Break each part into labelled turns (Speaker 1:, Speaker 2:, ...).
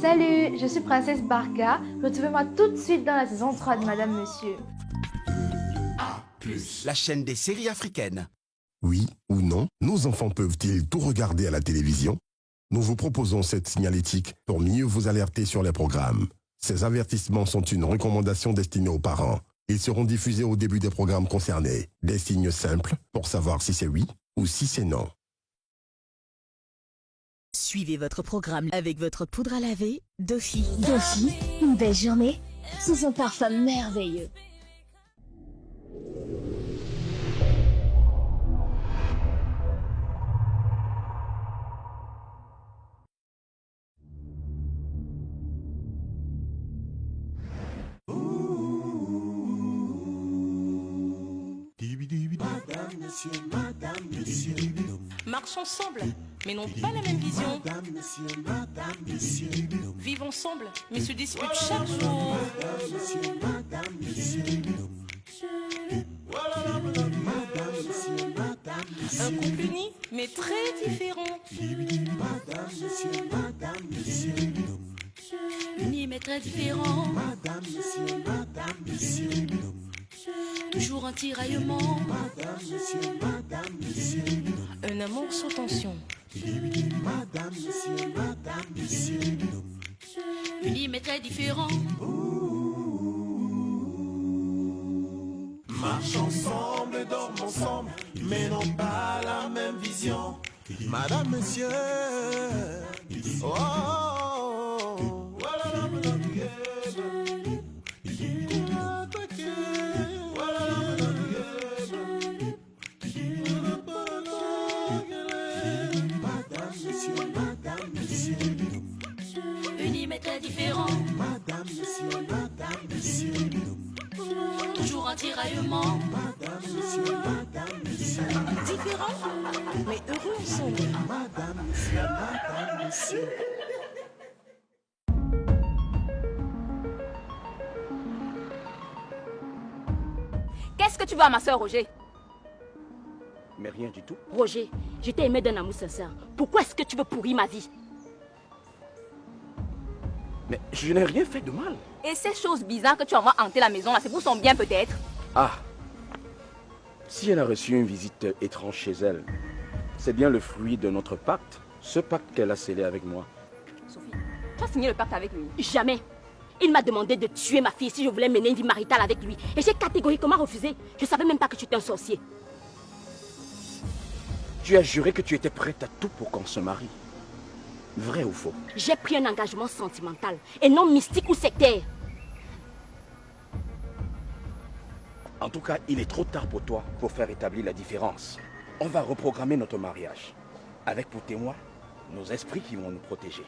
Speaker 1: Salut, je suis Princesse Barka. Retrouvez-moi tout de suite dans la saison 3 de Madame Monsieur.
Speaker 2: La chaîne des séries africaines.
Speaker 3: Oui ou non, nos enfants peuvent-ils tout regarder à la télévision? Nous vous proposons cette signalétique pour mieux vous alerter sur les programmes. Ces avertissements sont une recommandation destinée aux parents. Ils seront diffusés au début des programmes concernés. Des signes simples pour savoir si c'est oui ou si c'est non.
Speaker 4: Suivez votre programme avec votre poudre à laver Dofi.
Speaker 5: Dofi, une belle journée sous un parfum merveilleux.
Speaker 6: Marche ensemble, mais n'ont pas la même vision. Vivent ensemble, mais se disputent chaque jour. Un couple uni, mais très différent. Uni, mais très différent. Toujours un tiraillement. Un amour sans tension. Unis mais très différent.
Speaker 7: Marche ensemble, dorment ensemble, mais n'ont pas la même vision. Madame, monsieur. Oh, oh, oh. Voilà, madame,
Speaker 6: Unis mais très différent.
Speaker 7: madame, monsieur.
Speaker 6: Toujours un tiraillement.
Speaker 7: Madame, monsieur.
Speaker 6: Différent, mais heureux ensemble.
Speaker 7: Madame, monsieur.
Speaker 8: Qu'est-ce que tu veux à ma soeur, Roger?
Speaker 9: Mais rien du tout.
Speaker 8: Roger, je t'ai aimé d'un amour sincère. Pourquoi est-ce que tu veux pourrir ma vie?
Speaker 9: Mais je n'ai rien fait de mal.
Speaker 8: Et ces choses bizarres que tu envoies hanter la maison, là, c'est pour son bien peut-être?
Speaker 9: Ah, si elle a reçu une visite étrange chez elle, c'est bien le fruit de notre pacte. Ce pacte qu'elle a scellé avec moi.
Speaker 8: Sophie, tu as signé le pacte avec lui? Jamais. Il m'a demandé de tuer ma fille si je voulais mener une vie maritale avec lui. Et j'ai catégoriquement refusé. Je ne savais même pas que tu étais un sorcier.
Speaker 9: Tu as juré que tu étais prête à tout pour qu'on se marie. Vrai ou faux?
Speaker 8: J'ai pris un engagement sentimental et non mystique ou sectaire.
Speaker 9: En tout cas, il est trop tard pour toi pour faire établir la différence. On va reprogrammer notre mariage. Avec pour témoin nos esprits qui vont nous protéger.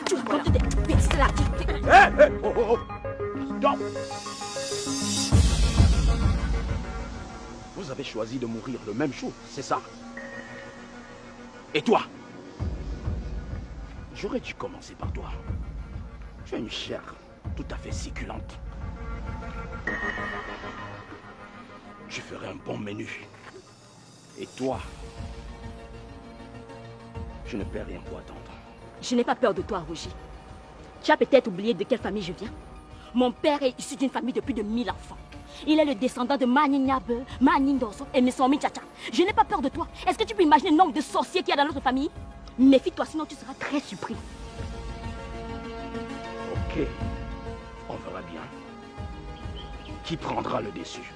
Speaker 8: Tu racontes des bêtises là.
Speaker 9: Hé, oh, oh, oh. Stop. Vous avez choisi de mourir le même jour, c'est ça? Et toi? J'aurais dû commencer par toi. Tu as une chair tout à fait succulente. Je ferai un bon menu. Et toi? Je ne perds rien pour attendre.
Speaker 8: Je n'ai pas peur de toi, Roger. Tu as peut-être oublié de quelle famille je viens. Mon père est issu d'une famille de plus de 1000 enfants. Il est le descendant de Mani Nyabe, Mani Ndoso et Messomi Tchacha. Je n'ai pas peur de toi. Est-ce que tu peux imaginer le nombre de sorciers qu'il y a dans notre famille? Méfie-toi, sinon tu seras très surpris.
Speaker 9: Ok, on verra bien. Qui prendra le dessus?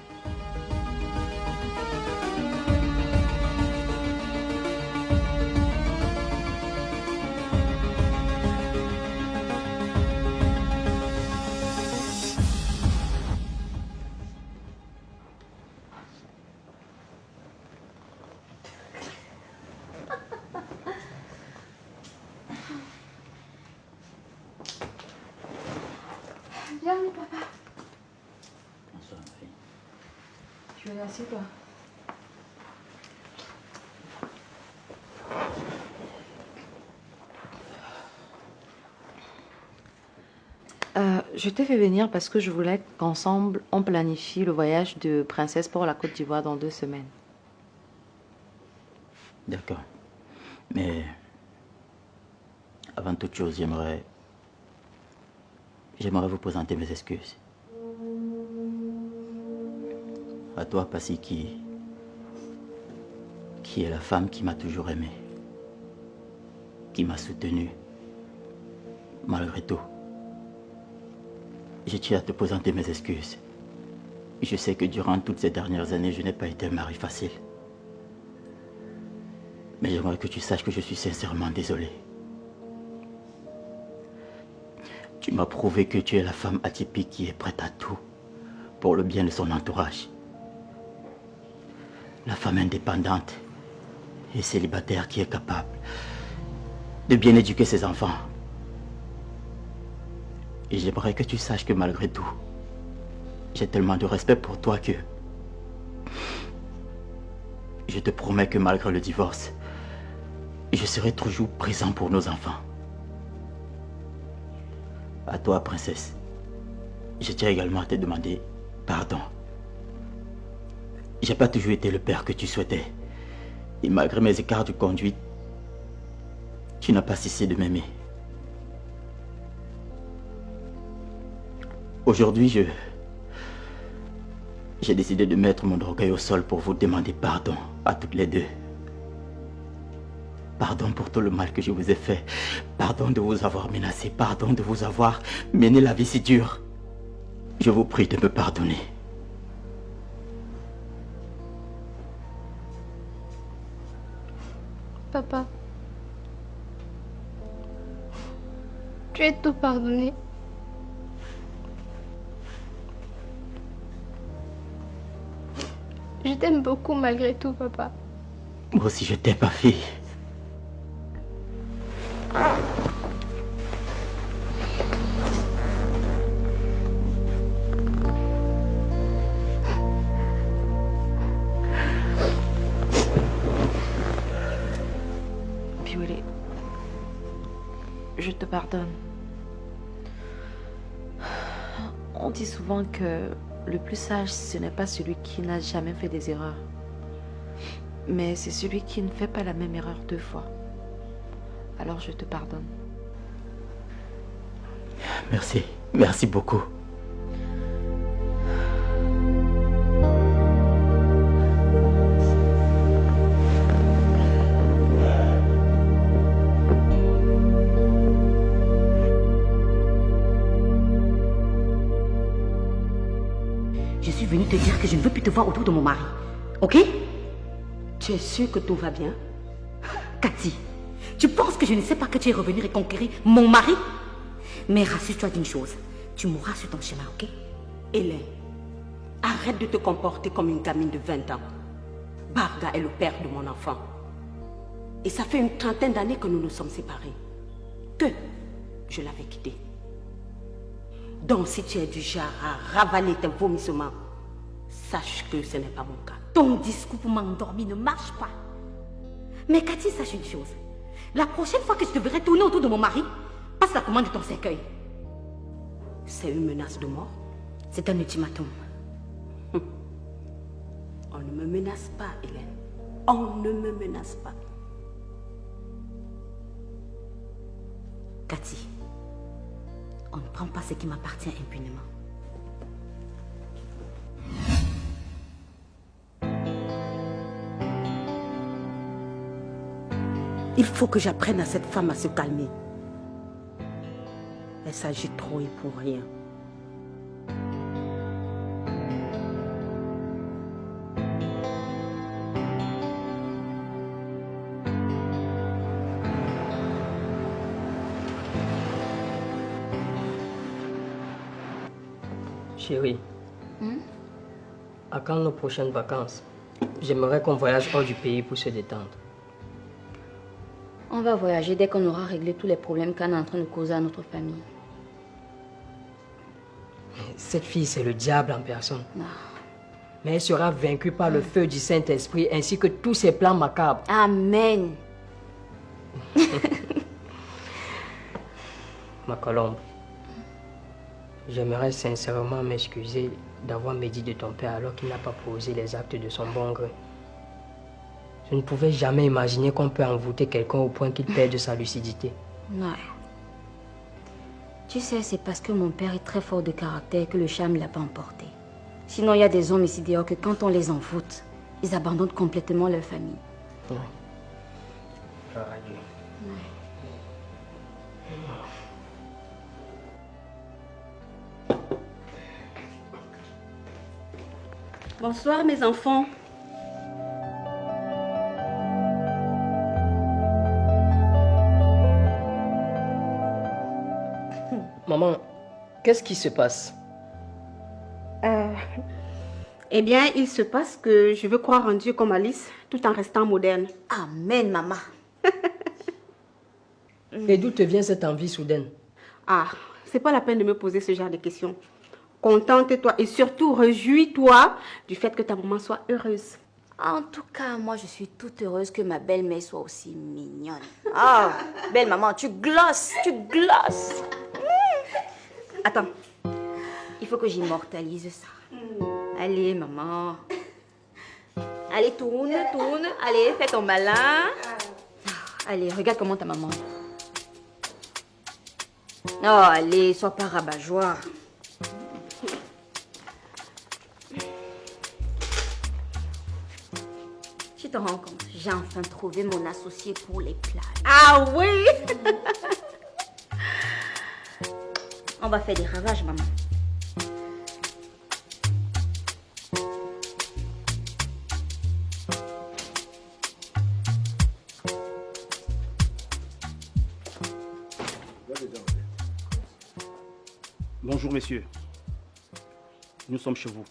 Speaker 1: Bienvenue, papa.
Speaker 10: Bonsoir, ma fille.
Speaker 1: Tu es assis, toi. Je t'ai fait venir parce que je voulais qu'ensemble, on planifie le voyage de Princesse pour la Côte d'Ivoire dans 2 semaines.
Speaker 10: D'accord. Mais avant toute chose, j'aimerais j'aimerais vous présenter mes excuses. À toi, Passy, qui est la femme qui m'a toujours aimé, qui m'a soutenu, malgré tout. Je tiens à te présenter mes excuses. Je sais que durant toutes ces dernières années, je n'ai pas été un mari facile. Mais j'aimerais que tu saches que je suis sincèrement désolé. Tu m'as prouvé que tu es la femme atypique qui est prête à tout pour le bien de son entourage. La femme indépendante et célibataire qui est capable de bien éduquer ses enfants. Et j'aimerais que tu saches que malgré tout, j'ai tellement de respect pour toi que je te promets que malgré le divorce, je serai toujours présent pour nos enfants. À toi, princesse, je tiens également à te demander pardon. J'ai pas toujours été le père que tu souhaitais. Et malgré mes écarts de conduite, tu n'as pas cessé de m'aimer. Aujourd'hui, j'ai décidé de mettre mon orgueil au sol pour vous demander pardon à toutes les deux. Pardon pour tout le mal que je vous ai fait. Pardon de vous avoir menacé. Pardon de vous avoir mené la vie si dure. Je vous prie de me pardonner.
Speaker 11: Papa, tu es tout pardonné. Je t'aime beaucoup malgré tout, papa.
Speaker 10: Moi aussi je t'aime, ma fille.
Speaker 1: Biolay, je te pardonne. On dit souvent que le plus sage, ce n'est pas celui qui n'a jamais fait des erreurs, mais c'est celui qui ne fait pas la même erreur 2 fois. Alors je te pardonne.
Speaker 10: Merci, merci beaucoup.
Speaker 8: Je suis venue te dire que je ne veux plus te voir autour de mon mari. Ok? Tu es sûre que tout va bien? Cathy, tu penses que je ne sais pas que tu es revenue reconquérir mon mari? Mais rassure-toi d'une chose, tu mourras sur ton chemin, ok?
Speaker 12: Hélène, arrête de te comporter comme une gamine de 20 ans. Barga est le père de mon enfant. Et ça fait une 30aine d'années que nous nous sommes séparés. Que je l'avais quitté. Donc si tu es du genre à ravaler tes vomissements, sache que ce n'est pas mon cas.
Speaker 8: Ton discours pour m'endormir ne marche pas. Mais Cathy, sache une chose. La prochaine fois que je te verrai tourner autour de mon mari, passe la commande de ton cercueil.
Speaker 12: C'est une menace de mort?
Speaker 8: C'est un ultimatum.
Speaker 12: On ne me menace pas, Hélène. On ne me menace pas.
Speaker 8: Cathy, on ne prend pas ce qui m'appartient impunément.
Speaker 12: Il faut que j'apprenne à cette femme à se calmer. Elle s'agite trop et pour rien.
Speaker 13: Chérie, à quand nos prochaines vacances? J'aimerais qu'on voyage hors du pays pour se détendre.
Speaker 8: On va voyager dès qu'on aura réglé tous les problèmes qu'Anne est en train de causer à notre famille.
Speaker 13: Cette fille, c'est le diable en personne.
Speaker 8: Non.
Speaker 13: Mais elle sera vaincue par le feu du Saint-Esprit ainsi que tous ses plans macabres.
Speaker 8: Amen.
Speaker 13: Ma colombe, j'aimerais sincèrement m'excuser d'avoir médit de ton père alors qu'il n'a pas posé les actes de son bon gré. Je ne pouvais jamais imaginer qu'on peut envoûter quelqu'un au point qu'il perde sa lucidité.
Speaker 8: Ouais. Tu sais, c'est parce que mon père est très fort de caractère que le charme ne l'a pas emporté. Sinon, il y a des hommes ici dehors que quand on les envoûte, ils abandonnent complètement leur famille.
Speaker 13: Ouais.
Speaker 12: Bonsoir mes enfants.
Speaker 13: Maman, qu'est-ce qui se passe?
Speaker 12: Eh bien, il se passe que je veux croire en Dieu comme Alice, tout en restant moderne.
Speaker 8: Amen, maman.
Speaker 13: Et d'où te vient cette envie soudaine?
Speaker 12: Ah, c'est pas la peine de me poser ce genre de questions. Contente-toi et surtout réjouis-toi du fait que ta maman soit heureuse.
Speaker 8: En tout cas, moi, je suis toute heureuse que ma belle-mère soit aussi mignonne. Ah, belle maman, tu glosses, tu glosses. Attends, il faut que j'immortalise ça. Allez, maman. Allez, tourne, tourne. Allez, fais ton malin. Allez, regarde comment ta maman. Oh, allez, sois pas rabat-joie. Tu te rends compte, j'ai enfin trouvé mon associé pour les plages.
Speaker 12: Ah oui.
Speaker 8: On va faire des ravages, maman.
Speaker 9: Bonjour, messieurs. Nous sommes chez vous.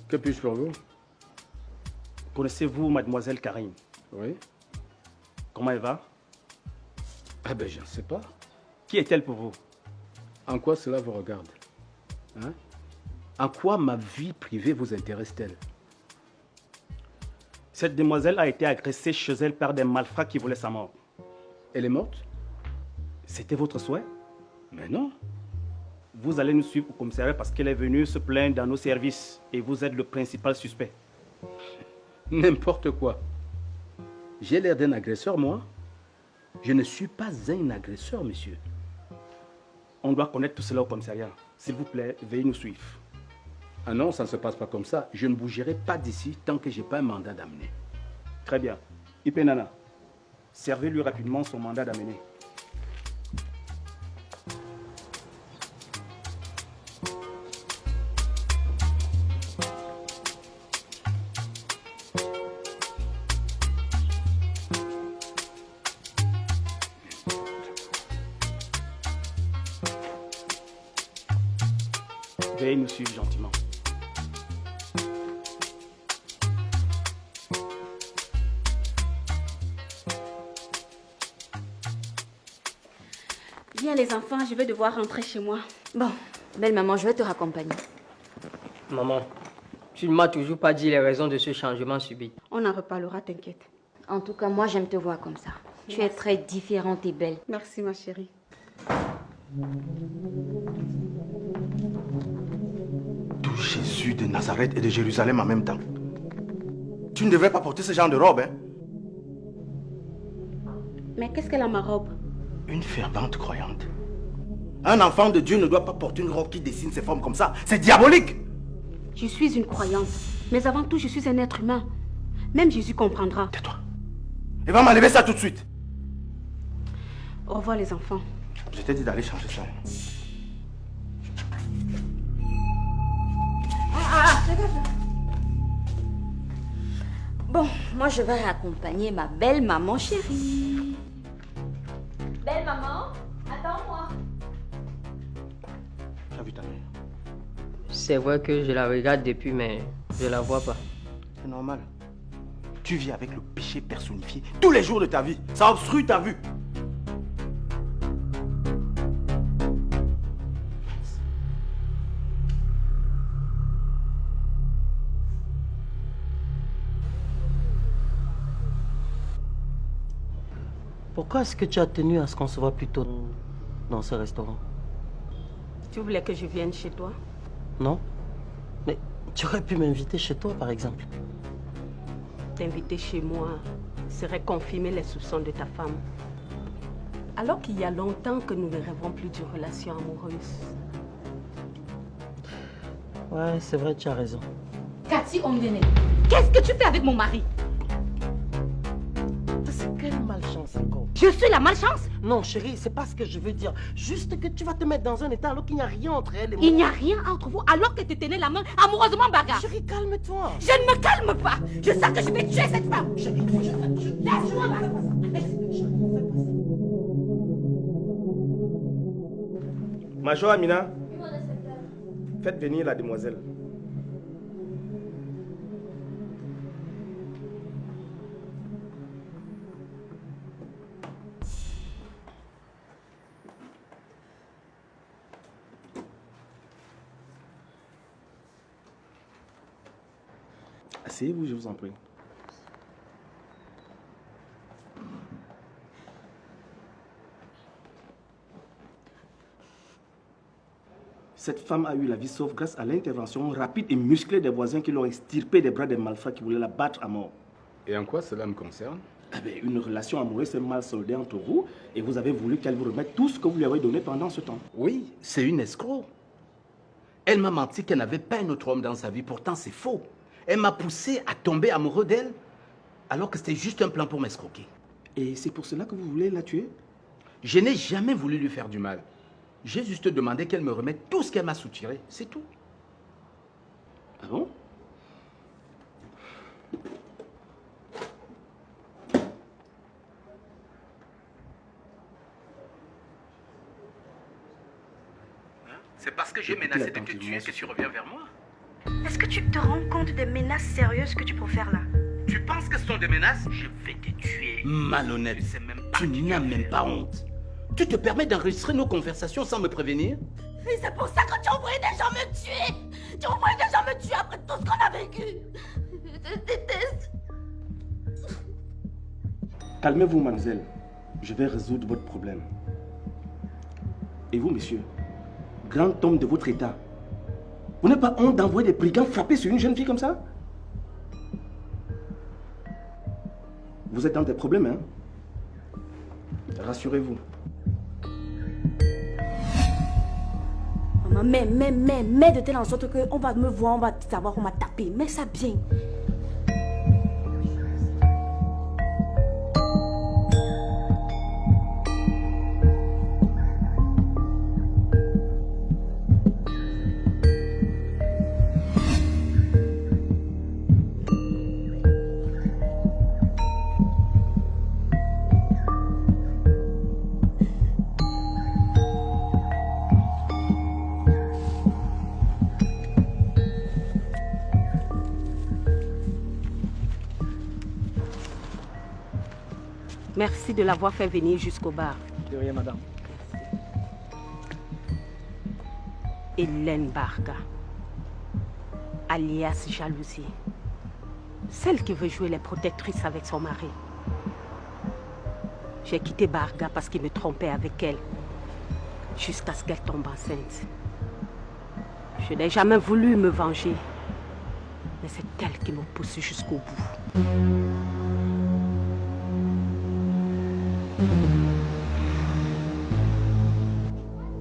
Speaker 14: Que puis-je pour vous?
Speaker 9: Connaissez-vous mademoiselle Karine?
Speaker 14: Oui.
Speaker 9: Comment elle va?
Speaker 14: Ah ben, je ne sais pas.
Speaker 9: Qui est-elle pour vous?
Speaker 14: En quoi cela vous regarde? Hein? En quoi ma vie privée vous intéresse-t-elle?
Speaker 9: Cette demoiselle a été agressée chez elle par des malfrats qui voulaient sa mort.
Speaker 14: Elle est morte?
Speaker 9: C'était votre souhait?
Speaker 14: Mais non.
Speaker 9: Vous allez nous suivre au commissariat parce qu'elle est venue se plaindre dans nos services et vous êtes le principal suspect.
Speaker 14: N'importe quoi. J'ai l'air d'un agresseur, moi? Je ne suis pas un agresseur, monsieur.
Speaker 9: On doit connaître tout cela au commissariat. S'il vous plaît, veuillez nous suivre.
Speaker 14: Ah non, ça ne se passe pas comme ça. Je ne bougerai pas d'ici tant que je n'ai pas un mandat d'amener.
Speaker 9: Très bien. Ipenana, servez-lui rapidement son mandat d'amener. Veuillez nous suivre gentiment.
Speaker 12: Viens les enfants, je vais devoir rentrer chez moi.
Speaker 8: Bon, belle maman, je vais te raccompagner.
Speaker 13: Maman, tu ne m'as toujours pas dit les raisons de ce changement subit.
Speaker 12: On en reparlera, t'inquiète.
Speaker 8: En tout cas, moi, j'aime te voir comme ça. Tu es très différente et belle.
Speaker 12: Merci, ma chérie.
Speaker 9: Tout Jésus de Nazareth et de Jérusalem en même temps. Tu ne devrais pas porter ce genre de robe, hein?
Speaker 12: Mais qu'est-ce qu'elle a, ma robe?
Speaker 9: Une fervente croyante. Un enfant de Dieu ne doit pas porter une robe qui dessine ses formes comme ça. C'est diabolique!
Speaker 12: Je suis une croyante. Mais avant tout, je suis un être humain. Même Jésus comprendra.
Speaker 9: Tais-toi. Et va m'enlever ça tout de suite.
Speaker 12: Au revoir, les enfants.
Speaker 9: Je t'ai dit d'aller changer ça.
Speaker 8: Bon, moi, je vais raccompagner ma belle maman chérie. Belle maman, attends-moi.
Speaker 9: Tu as vu ta mère?
Speaker 13: C'est vrai que je la regarde depuis, mais je la vois pas.
Speaker 9: C'est normal. Tu vis avec le péché personnifié tous les jours de ta vie. Ça obstrue ta vue.
Speaker 10: Pourquoi est-ce que tu as tenu à ce qu'on se voit plus tôt dans ce restaurant?
Speaker 12: Tu voulais que je vienne chez toi?
Speaker 10: Non? Mais tu aurais pu m'inviter chez toi, par exemple.
Speaker 12: T'inviter chez moi serait confirmer les soupçons de ta femme. Alors qu'il y a longtemps que nous ne rêvons plus d'une relation amoureuse.
Speaker 10: Ouais, c'est vrai, tu as raison.
Speaker 8: Cathy Ondene, qu'est-ce que tu fais avec mon mari?
Speaker 15: C'est quelle malchance encore?
Speaker 8: Je suis la malchance?
Speaker 15: Non, chérie, c'est pas ce que je veux dire. Juste que tu vas te mettre dans un état alors qu'il n'y a rien entre elle et moi.
Speaker 8: Il n'y a rien entre vous alors que tu tenais la main amoureusement, Barga.
Speaker 15: Chérie, calme-toi.
Speaker 8: Je ne me calme pas. Je sens que je vais tuer cette femme. Chérie, laisse-moi, Barga.
Speaker 16: Major Amina, faites venir la demoiselle. Asseyez-vous, je vous en prie. Cette femme a eu la vie sauve grâce à l'intervention rapide et musclée des voisins qui l'ont extirpée des bras des malfrats qui voulaient la battre à mort.
Speaker 14: Et en quoi cela me concerne?
Speaker 16: Une relation amoureuse s'est mal soldée entre vous et vous avez voulu qu'elle vous remette tout ce que vous lui avez donné pendant ce temps.
Speaker 14: Oui, c'est une escroc. Elle m'a menti qu'elle n'avait pas un autre homme dans sa vie, pourtant c'est faux. Elle m'a poussé à tomber amoureux d'elle alors que c'était juste un plan pour m'escroquer.
Speaker 16: Et c'est pour cela que vous voulez la tuer?
Speaker 14: Je n'ai jamais voulu lui faire du mal. J'ai juste demandé qu'elle me remette tout ce qu'elle m'a soutiré, c'est tout.
Speaker 16: Ah bon?
Speaker 14: C'est parce que j'ai menacé de te tuer que tu reviens vers moi.
Speaker 17: Est-ce que tu te rends compte des menaces sérieuses que tu profères là?
Speaker 14: Tu penses que ce sont des menaces? Je vais te tuer. Malhonnête, tu n'as même pas honte. Tu te permets d'enregistrer nos conversations sans me prévenir?
Speaker 8: Et c'est pour ça que tu envoyais des gens me tuer. Tu envoyais des gens me tuer après tout ce qu'on a vécu. Je te déteste.
Speaker 16: Calmez-vous, mademoiselle. Je vais résoudre votre problème. Et vous, monsieur, grand homme de votre état, vous n'avez pas honte d'envoyer des brigands frapper sur une jeune fille comme ça? Vous êtes dans des problèmes, hein? Rassurez-vous.
Speaker 12: Maman, mais de telle en sorte qu'on va me voir, on va savoir qu'on m'a tapé. Mais ça bien. Merci de l'avoir fait venir jusqu'au bar.
Speaker 16: De rien, madame.
Speaker 12: Hélène Barga, alias Jalousie. Celle qui veut jouer les protectrices avec son mari. J'ai quitté Barga parce qu'il me trompait avec elle, jusqu'à ce qu'elle tombe enceinte. Je n'ai jamais voulu me venger, mais c'est elle qui me pousse jusqu'au bout.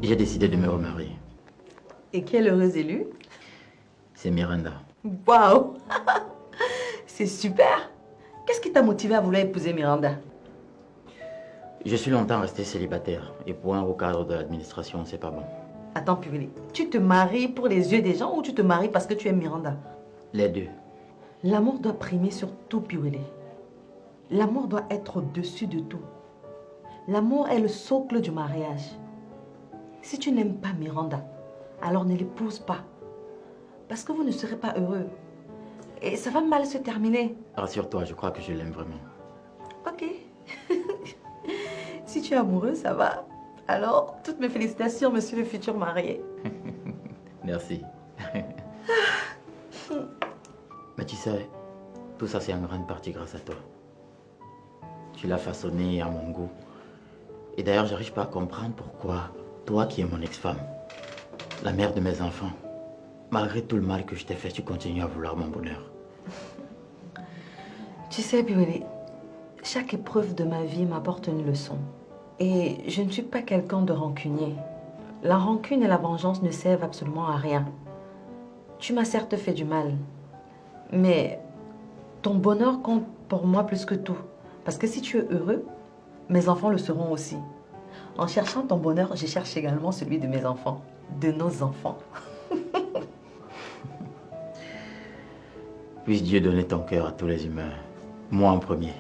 Speaker 10: J'ai décidé de me remarier.
Speaker 18: Et quelle heureuse élue?
Speaker 10: C'est Miranda.
Speaker 18: Waouh! C'est super! Qu'est-ce qui t'a motivé à vouloir épouser Miranda?
Speaker 10: Je suis longtemps resté célibataire et pour un haut cadre de l'administration, c'est pas bon.
Speaker 18: Attends, Purée, tu te maries pour les yeux des gens ou tu te maries parce que tu aimes Miranda?
Speaker 10: Les deux.
Speaker 18: L'amour doit primer sur tout, Purée. L'amour doit être au-dessus de tout. L'amour est le socle du mariage. Si tu n'aimes pas Miranda, alors ne l'épouse pas. Parce que vous ne serez pas heureux. Et ça va mal se terminer.
Speaker 10: Rassure-toi, je crois que je l'aime vraiment.
Speaker 18: Ok. Si tu es amoureux, ça va. Alors, toutes mes félicitations, monsieur le futur marié.
Speaker 10: Merci. Mais tu sais, tout ça c'est en grande partie grâce à toi. Tu l'as façonné à mon goût. Et d'ailleurs, j'arrive pas à comprendre pourquoi, toi qui es mon ex-femme, la mère de mes enfants, malgré tout le mal que je t'ai fait, tu continues à vouloir mon bonheur.
Speaker 18: Tu sais, Purée, chaque épreuve de ma vie m'apporte une leçon. Et je ne suis pas quelqu'un de rancunier. La rancune et la vengeance ne servent absolument à rien. Tu m'as certes fait du mal, mais ton bonheur compte pour moi plus que tout. Parce que si tu es heureux, mes enfants le seront aussi. En cherchant ton bonheur, je cherche également celui de mes enfants, de nos enfants.
Speaker 10: Puisse Dieu donner ton cœur à tous les humains, moi en premier.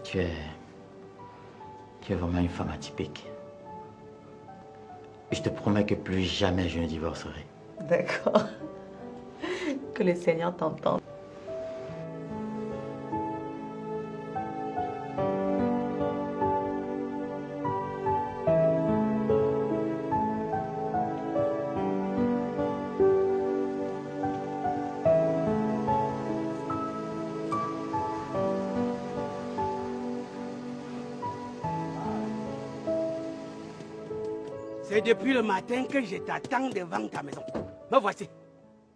Speaker 10: Tu es vraiment une femme atypique. Je te promets que plus jamais je ne divorcerai.
Speaker 18: D'accord. Que le Seigneur t'entende.
Speaker 19: C'est depuis le matin que je t'attends devant ta maison. Me voici.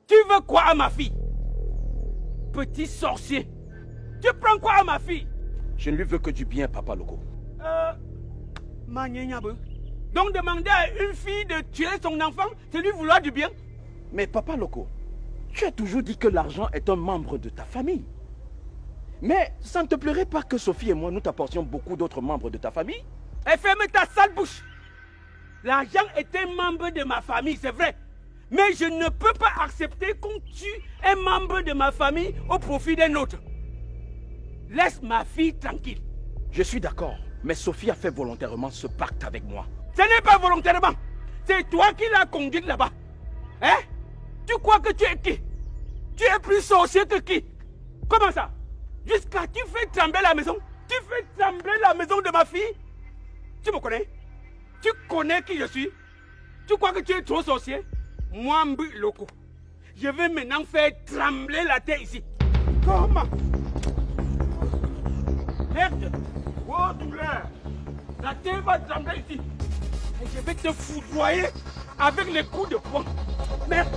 Speaker 19: Tu veux quoi à ma fille? Petit sorcier. Tu prends quoi à ma fille?
Speaker 9: Je ne lui veux que du bien, Papa Loco.
Speaker 19: Donc demander à une fille de tuer son enfant, c'est lui vouloir du bien?
Speaker 9: Mais Papa Loco, tu as toujours dit que l'argent est un membre de ta famille. Mais ça ne te plairait pas que Sophie et moi nous t'apportions beaucoup d'autres membres de ta famille?
Speaker 19: Et ferme ta sale bouche. L'argent est un membre de ma famille, c'est vrai. Mais je ne peux pas accepter qu'on tue un membre de ma famille au profit d'un autre. Laisse ma fille tranquille.
Speaker 9: Je suis d'accord, mais Sophie a fait volontairement ce pacte avec moi.
Speaker 19: Ce n'est pas volontairement. C'est toi qui l'as conduite là-bas. Hein? Tu crois que tu es qui? Tu es plus sorcier que qui? Comment ça? Jusqu'à tu fais trembler la maison? Tu fais trembler la maison de ma fille? Tu me connais? Tu connais qui je suis? Tu crois que tu es trop sorcier? Moi, Mbu Loco, je vais maintenant faire trembler la terre ici. Comment? Merde! Oh, douleur! La terre va trembler ici. Et je vais te foudroyer avec les coups de poing. Merde!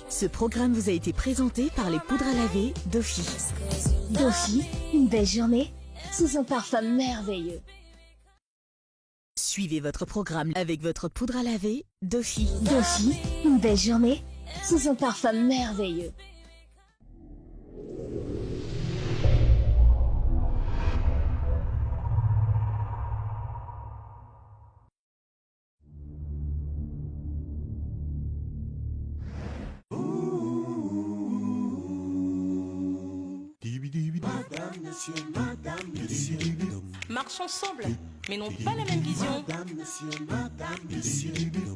Speaker 4: Ce programme vous a été présenté par les poudres à laver Dofi.
Speaker 5: Dofi, une belle journée sous un parfum merveilleux.
Speaker 4: Suivez votre programme avec votre poudre à laver Dofi.
Speaker 5: Dofi, une belle journée sous un parfum merveilleux.
Speaker 6: Marchons ensemble, mais n'ont pas la même vision.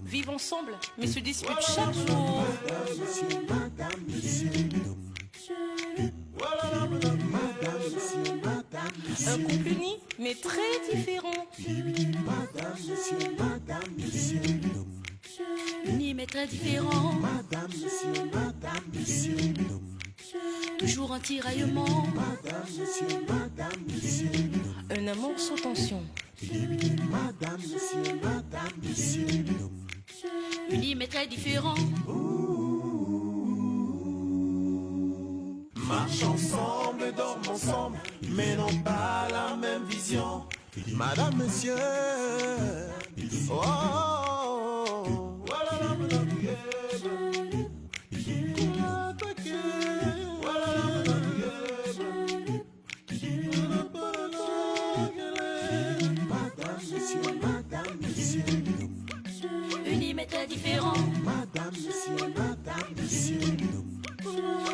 Speaker 6: Vivent ensemble, mais se disputent chaque jour. Un couple uni, mais très différent.
Speaker 7: Madame, monsieur, madame, monsieur.
Speaker 8: Uni mais très différent.
Speaker 7: Madame, monsieur, madame, monsieur.
Speaker 8: Toujours en tiraillement.
Speaker 7: Madame, monsieur, madame, monsieur.
Speaker 6: Un amour sans tension.
Speaker 7: Madame, monsieur, madame, monsieur.
Speaker 8: Uni mais très différent.
Speaker 7: Marche ensemble, dorment ensemble, mais n'ont pas la même vision. Madame, monsieur. Oh, oh, oh. Voilà, madame, madame, monsieur, madame, monsieur.
Speaker 8: Uni mais très différent.
Speaker 7: Madame, monsieur, madame, monsieur.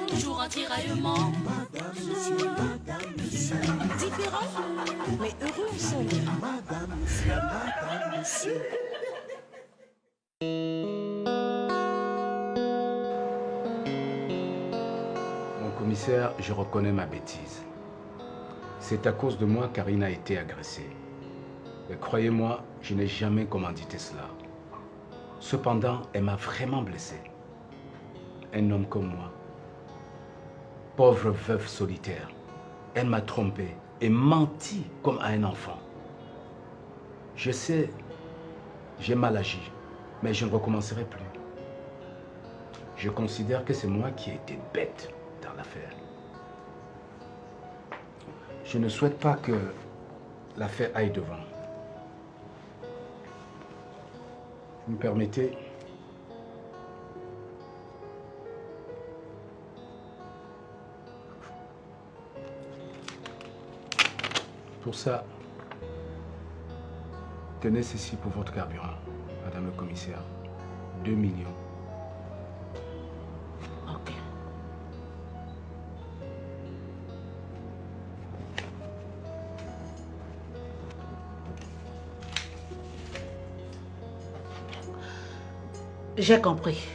Speaker 8: Toujours en tiraillement.
Speaker 7: Madame, monsieur, madame, monsieur.
Speaker 6: Différent, mais heureux ensemble.
Speaker 7: Madame, monsieur, madame, monsieur.
Speaker 14: Mon commissaire, je reconnais ma bêtise. C'est à cause de moi qu'Arine a été agressée. Et croyez-moi, je n'ai jamais commandité cela. Cependant, elle m'a vraiment blessé. Un homme comme moi, pauvre veuve solitaire, elle m'a trompé et menti comme à un enfant. Je sais, j'ai mal agi, mais je ne recommencerai plus. Je considère que c'est moi qui ai été bête dans l'affaire. Je ne souhaite pas que l'affaire aille devant. Vous me permettez? Pour ça, tenez ceci pour votre carburant, Madame le commissaire. 2 millions.
Speaker 18: Ok. J'ai compris.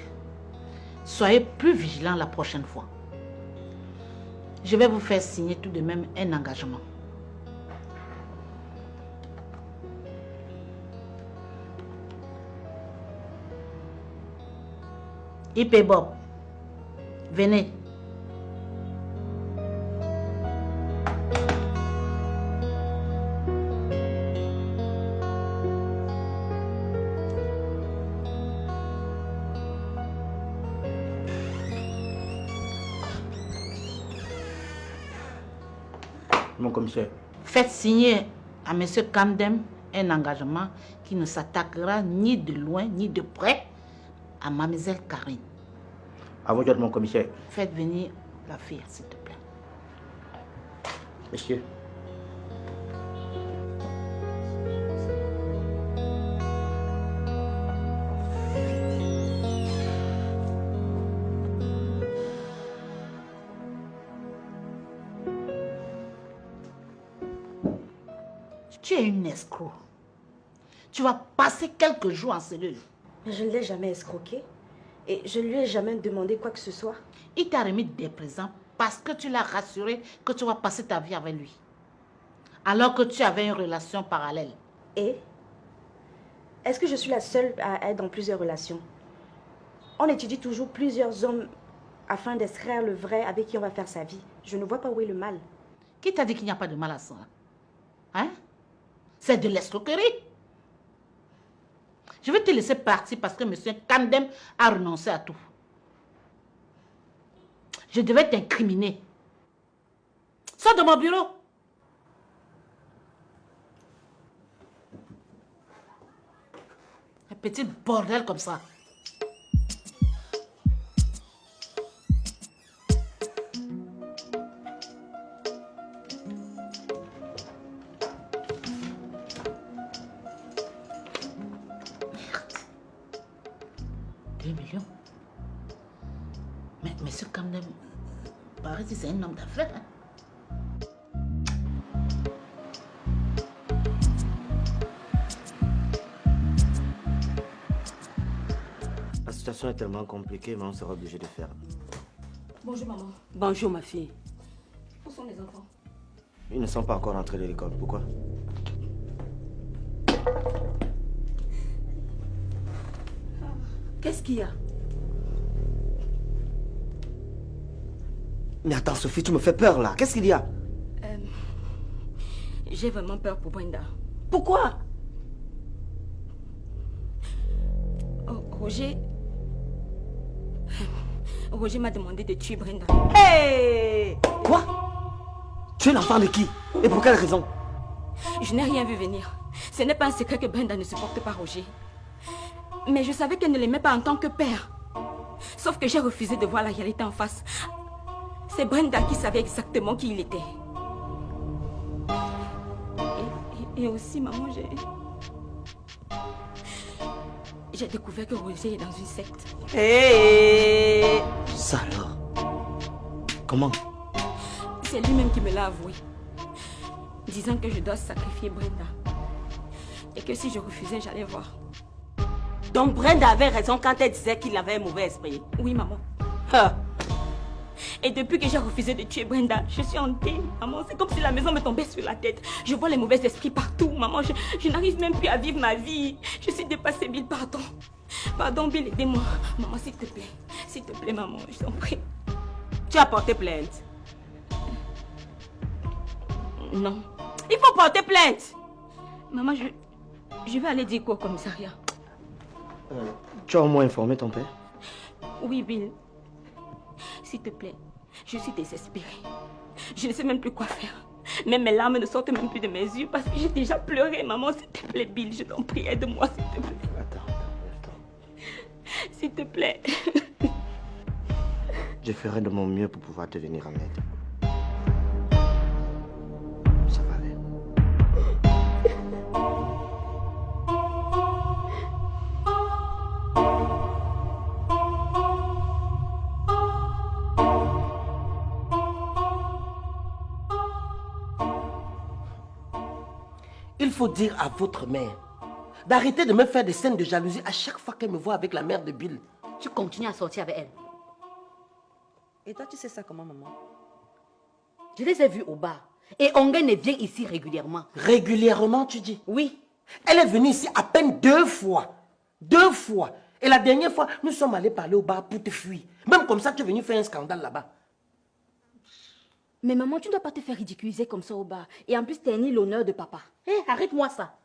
Speaker 18: Soyez plus vigilants la prochaine fois. Je vais vous faire signer tout de même un engagement. IP Bob, venez.
Speaker 10: Mon commissaire.
Speaker 18: Faites signer à M. Kamdem un engagement qui ne s'attaquera ni de loin ni de près à Mademoiselle Karine.
Speaker 10: À vos ordres, mon commissaire.
Speaker 18: Faites venir la fille, s'il te plaît.
Speaker 10: Monsieur.
Speaker 18: Tu es une escroc. Tu vas passer quelques jours en cellule.
Speaker 20: Je ne l'ai jamais escroqué et je ne lui ai jamais demandé quoi que ce soit.
Speaker 18: Il t'a remis des présents parce que tu l'as rassuré que tu vas passer ta vie avec lui. Alors que tu avais une relation parallèle.
Speaker 20: Et est-ce que je suis la seule à être dans plusieurs relations? On étudie toujours plusieurs hommes afin d'extraire le vrai avec qui on va faire sa vie. Je ne vois pas où est le mal.
Speaker 18: Qui t'a dit qu'il n'y a pas de mal à ça? Hein? C'est de l'escroquerie. Je vais te laisser partir parce que M. Kamdem a renoncé à tout. Je devais t'incriminer. Sors de mon bureau. Un petit bordel comme ça. Mais M. Kamdem, paraît que c'est un homme d'affaires. Hein?
Speaker 10: La situation est tellement compliquée, mais on sera obligé de faire.
Speaker 8: Bonjour maman.
Speaker 12: Bonjour ma fille.
Speaker 8: Où sont les enfants?
Speaker 15: Ils ne sont pas encore rentrés de l'école. Pourquoi?
Speaker 12: Qu'est-ce qu'il y a?
Speaker 15: Mais attends, Sophie, tu me fais peur là. Qu'est-ce qu'il y a?
Speaker 8: J'ai vraiment peur pour Brenda.
Speaker 12: Pourquoi?
Speaker 8: Oh, Roger m'a demandé de tuer Brenda.
Speaker 12: Hey!
Speaker 15: Quoi? Tu es l'enfant de qui? Et pour quelle raison?
Speaker 8: Je n'ai rien vu venir. Ce n'est pas un secret que Brenda ne supporte pas Roger. Mais je savais qu'elle ne l'aimait pas en tant que père. Sauf que j'ai refusé de voir la réalité en face. C'est Brenda qui savait exactement qui il était. Et aussi, maman, j'ai découvert que Roger est dans une secte.
Speaker 12: Hey!
Speaker 15: Ça alors? Comment?
Speaker 8: C'est lui-même qui me l'a avoué. Disant que je dois sacrifier Brenda. Et que si je refusais, j'allais voir.
Speaker 12: Donc Brenda avait raison quand elle disait qu'il avait un mauvais esprit.
Speaker 8: Oui, maman.
Speaker 12: Ah.
Speaker 8: Et depuis que j'ai refusé de tuer Brenda, je suis hantée, maman. C'est comme si la maison me tombait sur la tête. Je vois les mauvais esprits partout, maman. Je n'arrive même plus à vivre ma vie. Je suis dépassée, Bill, pardon. Pardon, Bill, aidez-moi. Maman, s'il te plaît. S'il te plaît, maman, je t'en prie.
Speaker 12: Tu as porté plainte?
Speaker 8: Non.
Speaker 12: Il faut porter plainte.
Speaker 8: Maman, je vais aller dire quoi au commissariat?
Speaker 15: Tu as au moins informé ton père?
Speaker 8: Oui, Bill. S'il te plaît, je suis désespérée. Je ne sais même plus quoi faire. Même mes larmes ne sortent même plus de mes yeux parce que j'ai déjà pleuré. Maman, s'il te plaît, Bill, je t'en prie, aide-moi, s'il te plaît.
Speaker 15: Attends.
Speaker 8: S'il te plaît.
Speaker 15: Je ferai de mon mieux pour pouvoir te venir en aide. Il faut dire à votre mère d'arrêter de me faire des scènes de jalousie à chaque fois qu'elle me voit avec la mère de Bill.
Speaker 8: Tu continues à sortir avec elle.
Speaker 20: Et toi, tu sais ça comment, maman?
Speaker 8: Je les ai vus au bar. Et Ongen vient ici régulièrement.
Speaker 15: Régulièrement, tu dis?
Speaker 8: Oui.
Speaker 15: Elle est venue ici à peine 2 fois. 2 fois. Et la dernière fois, nous sommes allés parler au bar pour te fuir. Même comme ça, tu es venu faire un scandale là-bas.
Speaker 8: Mais maman, tu ne dois pas te faire ridiculiser comme ça au bar. Et en plus, ternir l'honneur de papa. Hé, arrête-moi ça.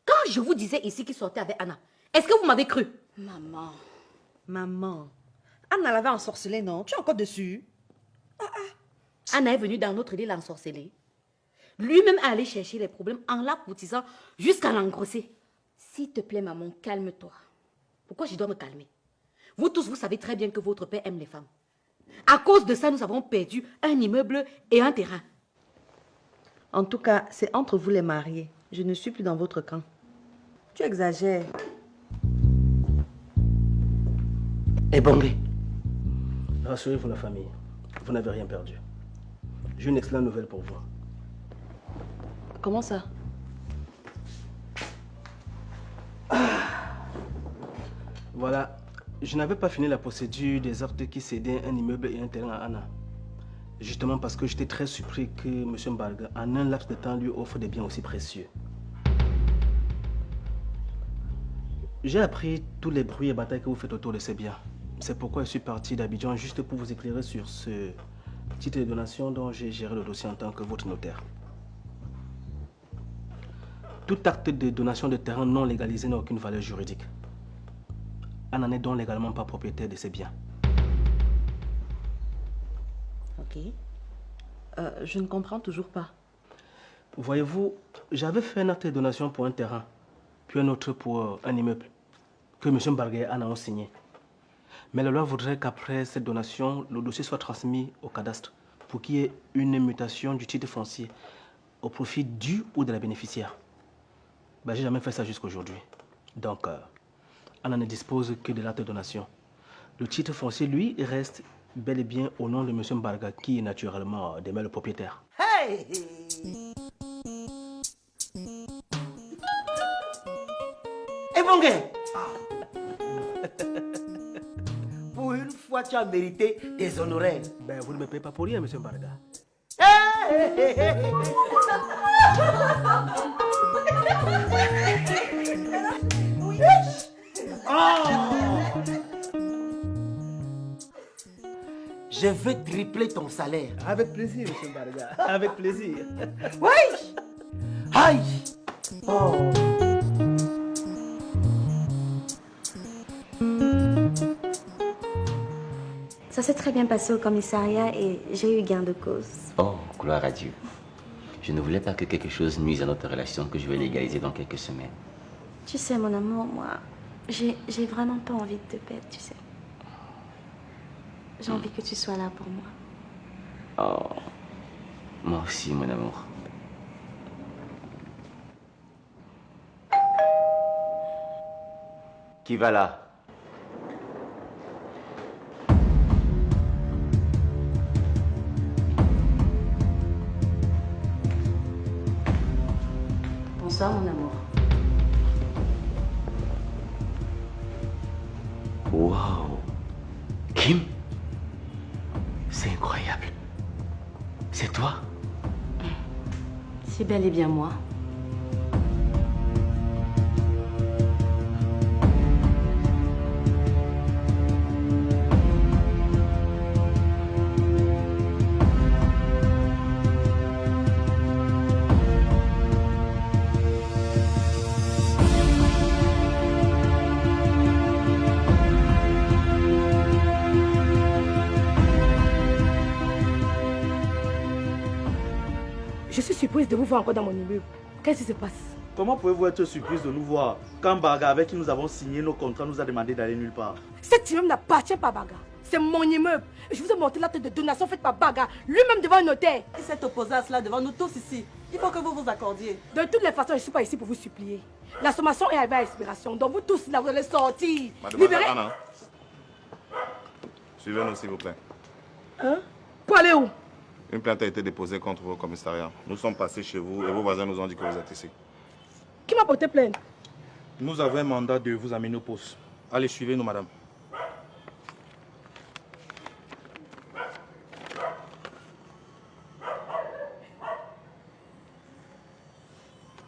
Speaker 8: Quand je vous disais ici qu'il sortait avec Anna, est-ce que vous m'avez cru?
Speaker 20: Maman. Maman. Anna l'avait ensorcelé, non? Tu es encore dessus?
Speaker 8: Anna est venue dans notre lit l'ensorceler. Lui-même est allé chercher les problèmes en la courtisant jusqu'à l'engrosser. S'il te plaît, maman, calme-toi. Pourquoi je dois me calmer? Vous tous, vous savez très bien que votre père aime les femmes. À cause de ça, nous avons perdu un immeuble et un terrain.
Speaker 20: En tout cas, c'est entre vous les mariés. Je ne suis plus dans votre camp. Tu exagères.
Speaker 15: Et Bongé?
Speaker 16: Rassurez-vous la famille, vous n'avez rien perdu. J'ai une excellente nouvelle pour vous.
Speaker 20: Comment ça?
Speaker 16: Voilà, je n'avais pas fini la procédure des actes qui cédaient un immeuble et un terrain à Anna. Justement parce que j'étais très surpris que M. Mbarga, en un laps de temps, lui offre des biens aussi précieux. J'ai appris tous les bruits et batailles que vous faites autour de ces biens. C'est pourquoi je suis parti d'Abidjan juste pour vous éclairer sur ce titre de donation dont j'ai géré le dossier en tant que votre notaire. Tout acte de donation de terrain non légalisé n'a aucune valeur juridique. Anna n'est donc légalement pas propriétaire de ces biens.
Speaker 20: Ok. Je ne comprends toujours pas.
Speaker 16: Voyez-vous, j'avais fait un acte de donation pour un terrain, puis un autre pour un immeuble, que M. Mbarga et Anna ont signé. Mais la loi voudrait qu'après cette donation, le dossier soit transmis au cadastre pour qu'il y ait une mutation du titre foncier au profit du ou de la bénéficiaire. Ben, j'ai jamais fait ça jusqu'aujourd'hui. Donc, Anna ne dispose que de l'acte de donation. Le titre foncier, lui, reste bel et bien au nom de M. Mbarga, qui est naturellement demeure le propriétaire.
Speaker 15: Hey! Et Bongé! Pour une fois, tu as mérité des honoraires.
Speaker 16: Ben, vous ne me payez pas pour rien, M. Mbarga.
Speaker 15: Hey! Je veux tripler ton salaire.
Speaker 19: Avec plaisir, monsieur Barga. Avec plaisir.
Speaker 15: Oui. Aïe. Oh.
Speaker 20: Ça s'est très bien passé au commissariat et j'ai eu gain de cause.
Speaker 10: Oh, gloire à Dieu. Je ne voulais pas que quelque chose nuise à notre relation que je vais légaliser dans quelques semaines.
Speaker 20: Tu sais, mon amour, moi, j'ai vraiment pas envie de te perdre, tu sais. J'ai envie que tu sois là pour moi.
Speaker 10: Oh, moi aussi, mon amour. Qui va là?
Speaker 20: Bonsoir, mon amour.
Speaker 10: Wow. Kim? C'est incroyable. C'est toi?
Speaker 20: C'est bel et bien moi.
Speaker 6: Je suis surprise de vous voir encore dans mon immeuble. Qu'est-ce qui se passe?
Speaker 19: Comment pouvez-vous être surprise de nous voir quand Barga, avec qui nous avons signé nos contrats, nous a demandé d'aller nulle part?
Speaker 6: Cet immeuble n'appartient pas à Barga. C'est mon immeuble. Je vous ai montré l'acte de donation faite par Barga, lui-même devant un notaire.
Speaker 18: Il s'est opposé à cela devant nous tous ici. Il faut que vous vous accordiez.
Speaker 6: De toutes les façons, je ne suis pas ici pour vous supplier. La sommation est arrivée à expiration. Donc vous tous, là, vous allez sortir.
Speaker 21: Mademoiselle Anna, suivez-nous s'il vous plaît.
Speaker 6: Hein? Pour aller où?
Speaker 21: Une plainte a été déposée contre vos commissariats. Nous sommes passés chez vous et vos voisins nous ont dit que vous êtes ici.
Speaker 6: Qui m'a porté plainte?
Speaker 21: Nous avons un mandat de vous amener au poste. Allez, suivez-nous, madame.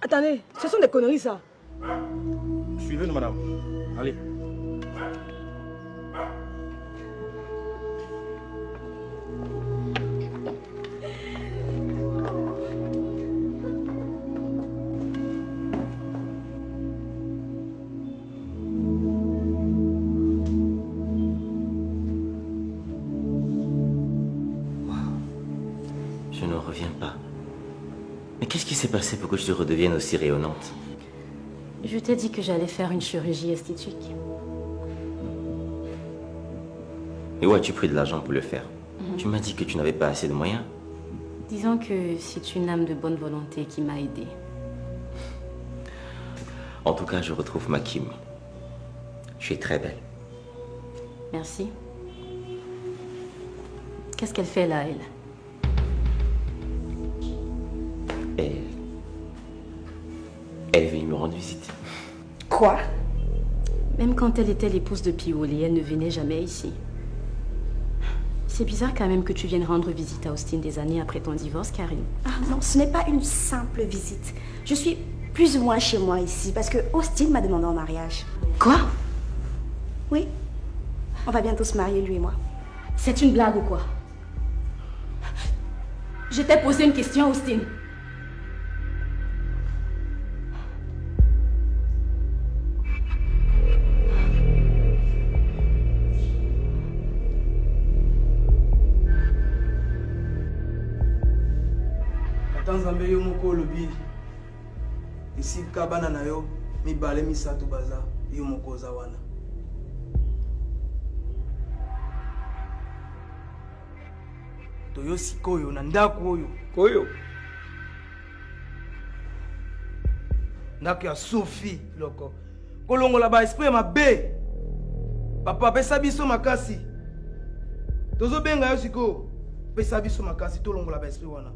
Speaker 6: Attendez, ce sont des conneries, ça.
Speaker 21: Suivez-nous, madame. Allez.
Speaker 10: Je ne reviens pas. Mais qu'est-ce qui s'est passé pour que je te redevienne aussi rayonnante?
Speaker 20: Je t'ai dit que j'allais faire une chirurgie esthétique.
Speaker 10: Et où as-tu pris de l'argent pour le faire? Tu m'as dit que tu n'avais pas assez de moyens.
Speaker 20: Disons que c'est une âme de bonne volonté qui m'a aidée.
Speaker 10: En tout cas, je retrouve ma Kim. Tu es très belle.
Speaker 20: Merci. Qu'est-ce qu'elle fait là, elle?
Speaker 10: Elle est venue me rendre visite.
Speaker 20: Quoi? Même quand elle était l'épouse de Pioli, elle ne venait jamais ici. C'est bizarre quand même que tu viennes rendre visite à Austin des années après ton divorce, Karine.
Speaker 17: Ah non, ce n'est pas une simple visite. Je suis plus ou moins chez moi ici parce que Austin m'a demandé en mariage.
Speaker 20: Quoi?
Speaker 17: Oui. On va bientôt se marier, lui et moi.
Speaker 20: C'est une blague ou quoi? Je t'ai posé une question, Austin.
Speaker 22: Nzambe yo moko olobi esika bana na yo mibale misato baza yo moko oza wana. Toyo sikoyo na ndako oyo koyo ndako ya Sophie loko kolongola ba esprit mabe papa pesa biso makasi tozo benga yo siko pesa biso makasi tolongola ba esprit wana.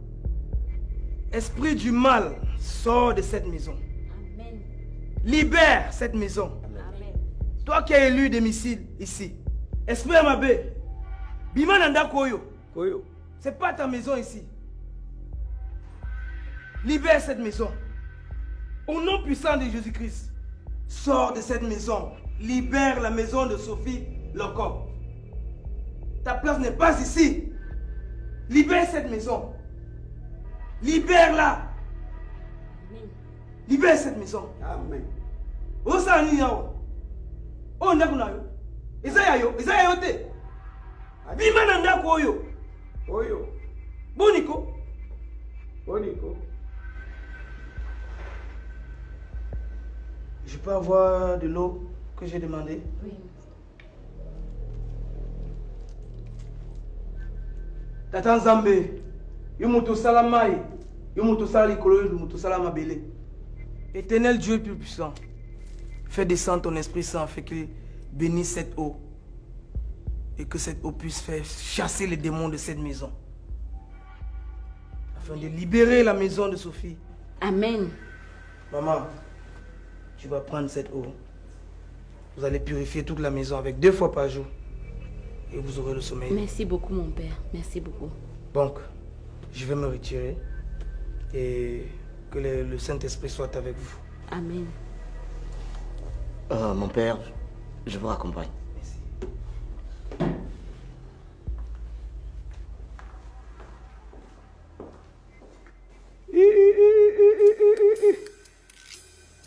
Speaker 22: Esprit du mal, sors de cette maison. Amen. Libère cette maison. Amen. Toi qui as élu domicile ici. Esprit Amabé, Bima Nanda Koyo. C'est pas ta maison ici. Libère cette maison. Au nom puissant de Jésus-Christ, sors de cette maison. Libère la maison de Sophie Loco. Ta place n'est pas ici. Libère cette maison. Libère-la. Libère cette maison. Amen. Osa ni yao. O ndaku na yo. Isaya yo te. Bima na ndaku oyo. Oyo. Boniko. Boniko. Je peux avoir de l'eau que j'ai demandé? Oui. Tata Nzambe, yomuto salamai, yomuto sali kolo, yomuto salama belé. Éternel Dieu plus puissant, fais descendre ton Esprit Saint afin qu'il bénisse cette eau et que cette eau puisse faire chasser les démons de cette maison afin de libérer la maison de Sophie.
Speaker 12: Amen.
Speaker 22: Maman, tu vas prendre cette eau. Vous allez purifier toute la maison avec 2 fois par jour et vous aurez le sommeil.
Speaker 12: Merci beaucoup mon père, merci beaucoup.
Speaker 22: Donc, je vais me retirer et que le Saint-Esprit soit avec vous.
Speaker 12: Amen.
Speaker 10: Mon père, je vous raccompagne.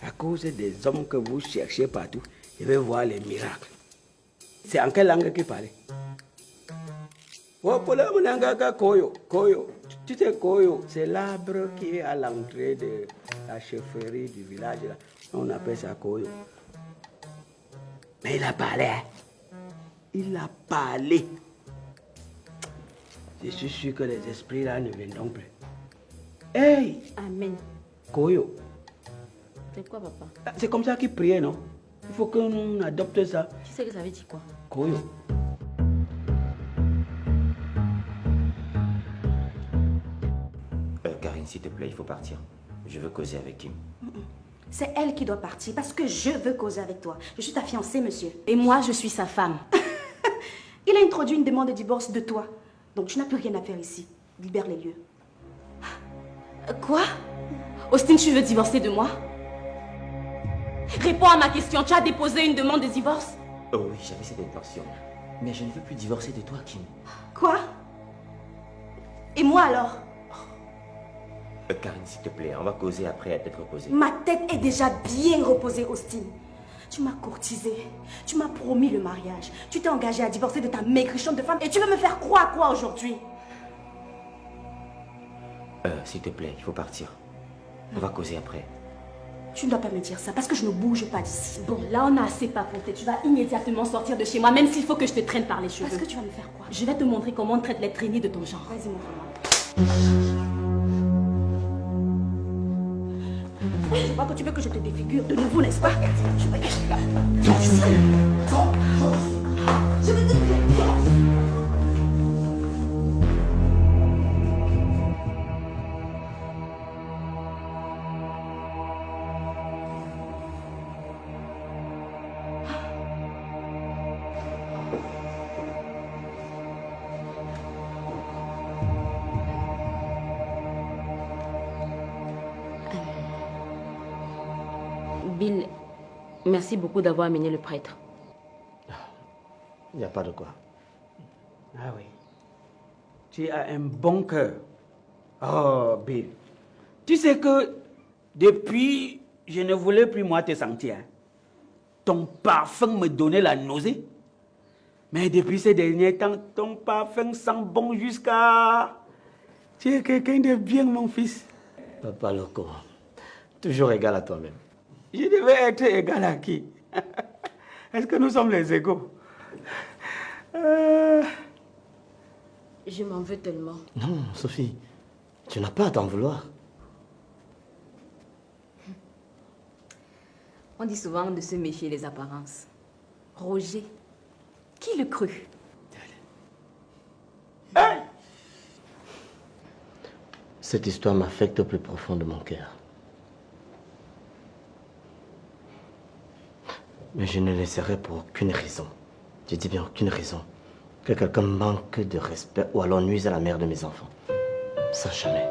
Speaker 19: À cause des hommes que vous cherchez partout, je vais voir les miracles. C'est en quelle langue qu'il parlait? Koyo. Tu sais, Koyo, c'est l'arbre qui est à l'entrée de la chefferie du village. Là. On appelle ça Koyo. Mais il a parlé. Il a parlé. Je suis sûr que les esprits là ne viendront plus. Hey!
Speaker 12: Amen.
Speaker 19: Koyo.
Speaker 12: C'est quoi, papa?
Speaker 19: C'est comme ça qu'il priait, non? Il faut qu'on adopte ça.
Speaker 12: Tu sais que ça veut dire quoi?
Speaker 19: Koyo.
Speaker 10: Karine, s'il te plaît, il faut partir. Je veux causer avec Kim.
Speaker 17: C'est elle qui doit partir parce que je veux causer avec toi. Je suis ta fiancée, monsieur.
Speaker 12: Et moi, je suis sa femme.
Speaker 17: Il a introduit une demande de divorce de toi. Donc tu n'as plus rien à faire ici. Libère les lieux.
Speaker 12: Quoi? Austin, tu veux divorcer de moi? Réponds à ma question. Tu as déposé une demande de divorce?
Speaker 10: Oh oui, j'avais cette intention. Mais je ne veux plus divorcer de toi, Kim.
Speaker 17: Quoi? Et moi alors?
Speaker 10: Karine, s'il te plaît, on va causer après être reposé.
Speaker 17: Ma tête est déjà bien reposée, Austin. Tu m'as courtisé, tu m'as promis le mariage, tu t'es engagé à divorcer de ta maigrichonne de femme et tu veux me faire croire quoi aujourd'hui?
Speaker 10: S'il te plaît, il faut partir. On va causer après.
Speaker 17: Tu ne dois pas me dire ça parce que je ne bouge pas d'ici.
Speaker 12: Bon, là on a assez papoté. Tu vas immédiatement sortir de chez moi, même s'il faut que je te traîne par les cheveux.
Speaker 17: Est-ce que tu vas me faire quoi?
Speaker 12: Je vais te montrer comment on traite les traînées de ton genre.
Speaker 17: Vas-y, montre-moi. Je crois que tu veux que je te défigure de nouveau, n'est-ce pas? Je vais te...
Speaker 12: Bill, merci beaucoup d'avoir amené le prêtre.
Speaker 10: Il n'y a pas de quoi.
Speaker 19: Ah oui. Tu as un bon cœur. Oh, Bill. Tu sais que depuis, je ne voulais plus moi te sentir. Ton parfum me donnait la nausée. Mais depuis ces derniers temps, ton parfum sent bon jusqu'à... Tu es quelqu'un de bien, mon fils.
Speaker 10: Papa Loco, toujours égal à toi-même.
Speaker 19: Je devais être égal à qui? Est-ce que nous sommes les égaux?
Speaker 12: Je m'en veux tellement.
Speaker 10: Non, Sophie, tu n'as pas à t'en vouloir.
Speaker 12: On dit souvent de se méfier des apparences. Roger, qui le crut?
Speaker 10: Cette histoire m'affecte au plus profond de mon cœur. Mais je ne laisserai pour aucune raison, je dis bien aucune raison, que quelqu'un manque de respect ou alors nuise à la mère de mes enfants. Ça, jamais.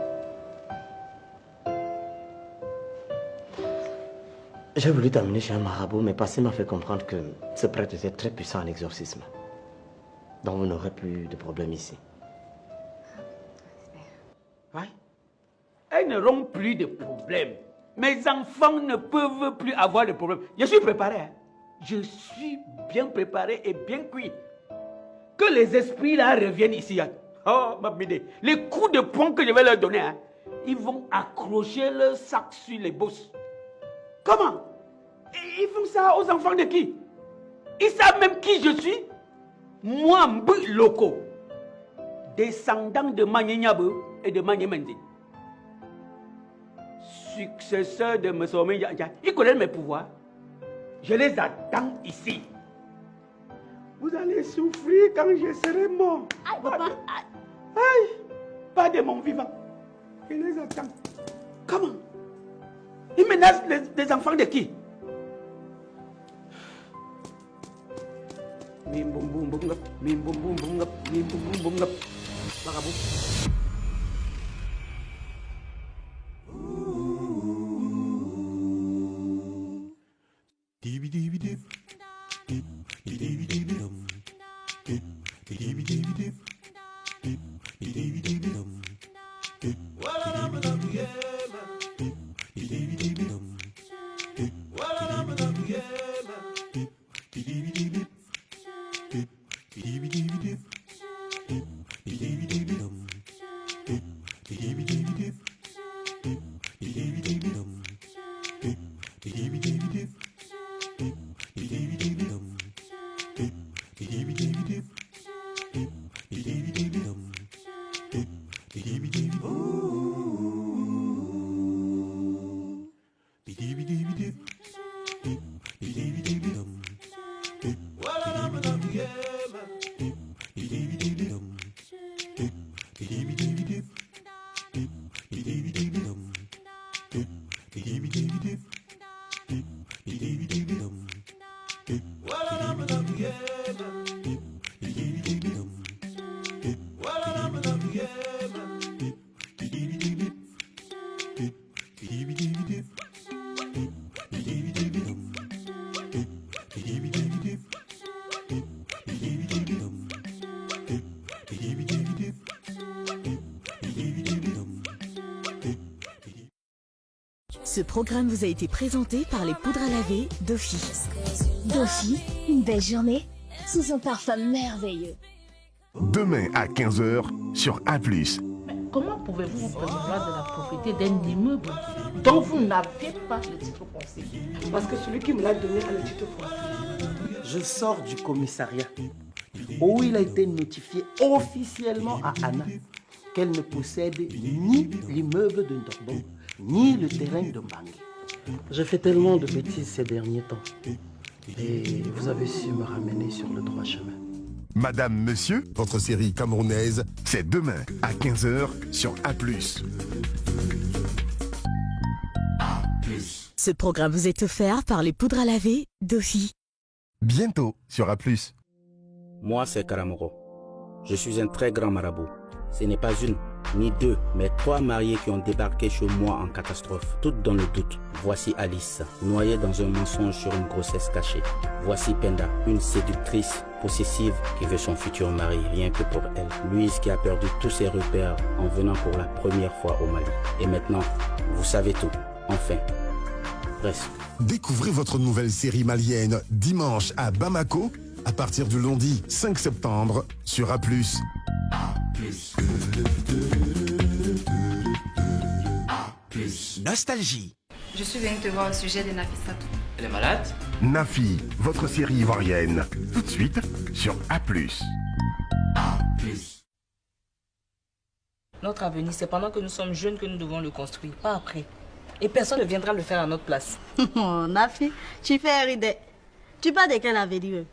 Speaker 15: J'ai voulu t'amener chez un marabout, mais Passé m'a fait comprendre que ce prêtre était très puissant en exorcisme. Donc vous n'aurez plus de problème ici.
Speaker 19: Ouais. Elles n'auront plus de problème. Mes enfants ne peuvent plus avoir de problème. Je suis préparé. Hein. Je suis bien préparé et bien cuit. Que les esprits là reviennent ici. Hein. Oh, ma bidée. Les coups de poing que je vais leur donner, hein, ils vont accrocher leur sac sur les bosses. Comment? Ils font ça aux enfants de qui? Ils savent même qui je suis? Moi, Mbu Loko, descendant de Magninyabe et de Magnemendi. Successeur de Mesome Yaya. Ils connaissent mes pouvoirs. Je les attends ici. Vous allez souffrir quand je serai mort. Aïe, papa. Aïe, pas de mon vivant. Je les attends. Comment? Ils menacent les enfants de qui? Mim boum boum boum ngap, mim boum boum boum ngap, mim boum boum boum ngap. Marabout.
Speaker 4: Ce programme vous a été présenté par les poudres à laver Dofi.
Speaker 5: Dofi, une belle journée sous un parfum merveilleux.
Speaker 2: Demain à 15h sur A+.
Speaker 3: Comment pouvez-vous vous prévaloir de la propriété d'un immeuble dont vous n'avez pas le titre foncier?
Speaker 22: Parce que celui qui me l'a donné a le titre foncier. Je sors du commissariat où il a été notifié officiellement à Anna qu'elle ne possède ni l'immeuble de Ndorbo, ni le terrain de Mbangé. J'ai fait tellement de bêtises ces derniers temps. Et vous avez su me ramener sur le droit chemin.
Speaker 2: Madame, Monsieur, votre série camerounaise, c'est demain à 15h sur A+.
Speaker 4: Ce programme vous est offert par les poudres à laver Dofi.
Speaker 2: Bientôt sur A+.
Speaker 23: Moi, c'est Karamoro. Je suis un très grand marabout. Ce n'est pas une, ni deux, mais 3 mariés qui ont débarqué chez moi en catastrophe, toutes dans le doute. Voici Alice, noyée dans un mensonge sur une grossesse cachée. Voici Penda, une séductrice possessive qui veut son futur mari, rien que pour elle. Louise qui a perdu tous ses repères en venant pour la première fois au Mali. Et maintenant, vous savez tout, enfin, presque.
Speaker 2: Découvrez votre nouvelle série malienne dimanche à Bamako, à partir du lundi 5 septembre sur A+. Nostalgie.
Speaker 24: Je suis venue te voir au sujet de Nafissatou.
Speaker 25: Elle est malade?
Speaker 2: Nafi, votre série ivoirienne, tout de suite sur A+.
Speaker 3: Notre avenir, c'est pendant que nous sommes jeunes que nous devons le construire, pas après. Et personne ne viendra le faire à notre place.
Speaker 26: Oh, Nafi, tu fais rider. Tu parles de quel avenir?